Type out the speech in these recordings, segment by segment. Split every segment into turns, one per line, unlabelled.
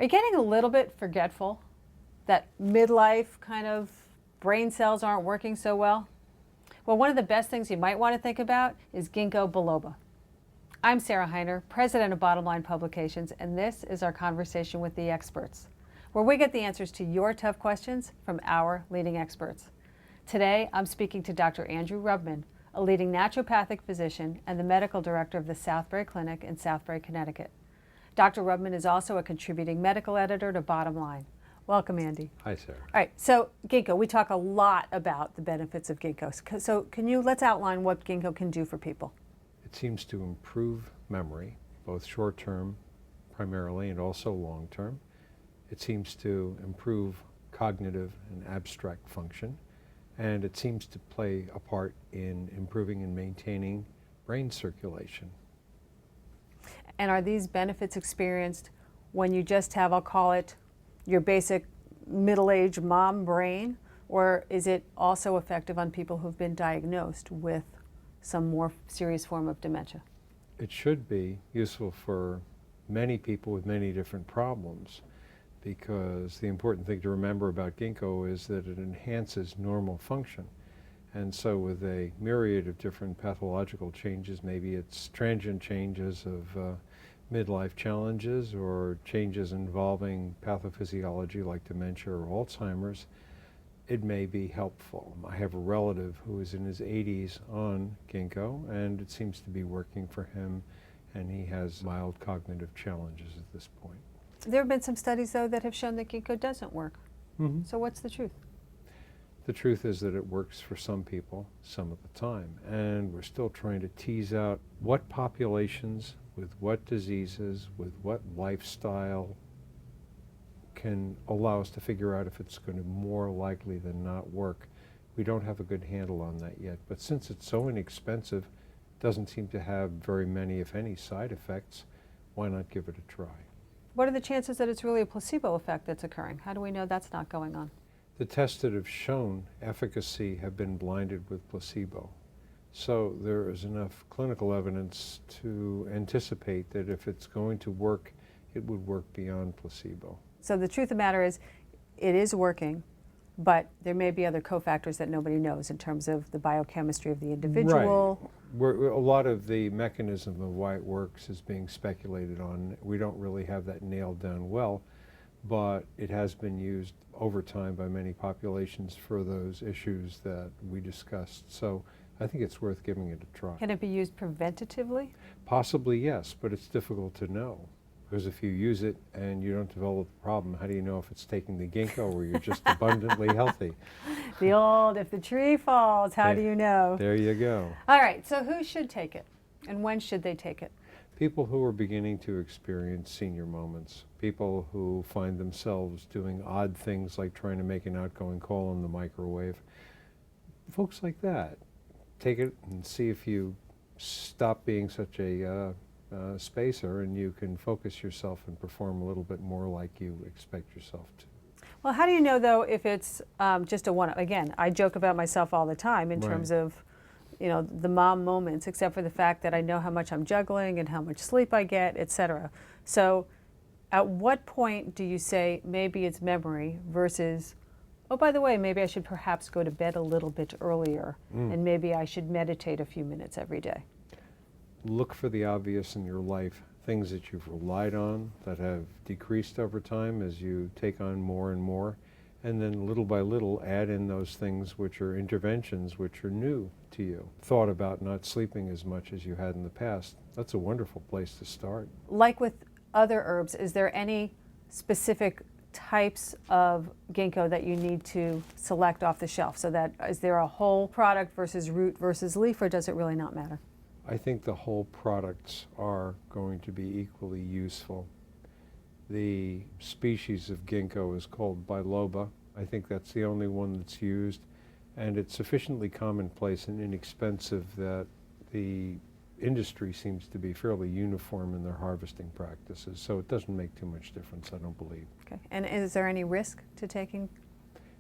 you getting a little bit forgetful? That midlife kind of brain cells aren't working so well? Well, one of the best things you might want to think about is Ginkgo Biloba. I'm Sarah Heiner, president of Bottom Line Publications, and this is our conversation with the experts, where we get the answers to your tough questions from our leading experts. Today, I'm speaking to Dr. Andrew Rubman, a leading naturopathic physician and the medical director of the Southbury Clinic in Southbury, Connecticut. Dr. Rubman is also a contributing medical editor to Bottom Line. Welcome, Andy.
Hi, Sarah.
All right, so Ginkgo, we talk a lot about the benefits of Ginkgo. So let's outline what Ginkgo can do for people.
It seems to improve memory, both short-term primarily and also long-term. It seems to improve cognitive and abstract function, and it seems to play a part in improving and maintaining brain circulation.
And are these benefits experienced when you just have, I'll call it, your basic middle-aged mom brain, or is it also effective on people who've been diagnosed with some more serious form of dementia?
It should be useful for many people with many different problems, because the important thing to remember about Ginkgo is that it enhances normal function. And so with a myriad of different pathological changes, maybe it's transient changes of midlife challenges or changes involving pathophysiology like dementia or Alzheimer's, it may be helpful. I have a relative who is in his 80s on Ginkgo, and it seems to be working for him, and he has mild cognitive challenges at this point.
There have been some studies, though, that have shown that Ginkgo doesn't work.
Mm-hmm.
So what's the truth?
The truth is that it works for some people some of the time, and we're still trying to tease out what populations, with what diseases, with what lifestyle can allow us to figure out if it's going to more likely than not work. We don't have a good handle on that yet, but since it's so inexpensive, doesn't seem to have very many, if any, side effects, why not give it a try?
What are the chances that it's really a placebo effect that's occurring? How do we know that's not going on?
The tests that have shown efficacy have been blinded with placebo. So there is enough clinical evidence to anticipate that if it's going to work, it would work beyond placebo.
So the truth of the matter is, it is working, but there may be other cofactors that nobody knows in terms of the biochemistry of the individual.
Right. A lot of the mechanism of why it works is being speculated on. We don't really have that nailed down well, but it has been used over time by many populations for those issues that we discussed. So I think it's worth giving it a try.
Can it be used preventatively?
Possibly, yes, but it's difficult to know. Because if you use it and you don't develop a problem, how do you know if it's taking the Ginkgo or you're just abundantly healthy?
The old, if the tree falls, how do you know?
There you go.
All right, so who should take it? And when should they take it?
People who are beginning to experience senior moments. People who find themselves doing odd things like trying to make an outgoing call in the microwave. Folks like that. Take it and see if you stop being such a spacer and you can focus yourself and perform a little bit more like you expect yourself to.
Well, how do you know, though, if it's just a one? Again, I joke about myself all the time in terms of, you know, the mom moments, except for the fact that I know how much I'm juggling and how much sleep I get, etc. So at what point do you say maybe it's memory versus, oh, by the way, maybe I should perhaps go to bed a little bit earlier and maybe I should meditate a few minutes every day?
Look for the obvious in your life, things that you've relied on that have decreased over time as you take on more and more, and then little by little add in those things which are interventions which are new to you. Thought about not sleeping as much as you had in the past. That's a wonderful place to start.
Like with other herbs, is there any specific types of Ginkgo that you need to select off the shelf? So that, is there a whole product versus root versus leaf, or does it really not matter?
I think the whole products are going to be equally useful. The species of Ginkgo is called Biloba. I think that's the only one that's used, and it's sufficiently commonplace and inexpensive that the industry seems to be fairly uniform in their harvesting practices, so it doesn't make too much difference, I don't believe.
Okay, and is there any risk to taking?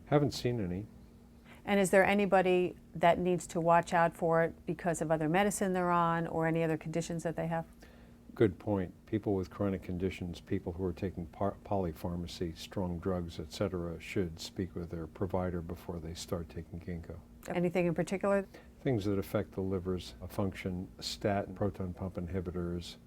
Haven't seen any.
And is there anybody that needs to watch out for it because of other medicine they're on or any other conditions that they have?
good point. People with chronic conditions, people who are taking polypharmacy, strong drugs, etc., should speak with their provider before they start taking ginkgo.
Anything in particular?
Things that affect the liver's function, statin, proton pump inhibitors,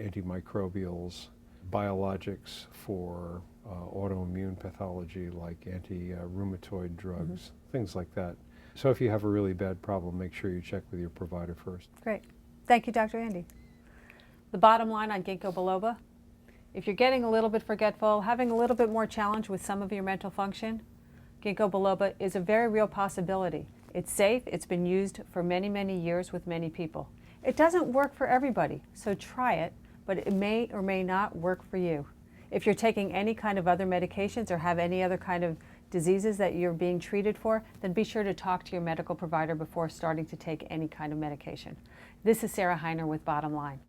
antimicrobials, biologics for autoimmune pathology like anti-rheumatoid drugs, things like that. So if you have a really bad problem, make sure you check with your provider first.
Great. Thank you, Dr. Andy. The bottom line on Ginkgo Biloba, if you're getting a little bit forgetful, having a little bit more challenge with some of your mental function, Ginkgo Biloba is a very real possibility. It's safe. It's been used for many, many years with many people. It doesn't work for everybody, so try it, but it may or may not work for you. If you're taking any kind of other medications or have any other kind of diseases that you're being treated for, then be sure to talk to your medical provider before starting to take any kind of medication. This is Sarah Heiner with Bottom Line.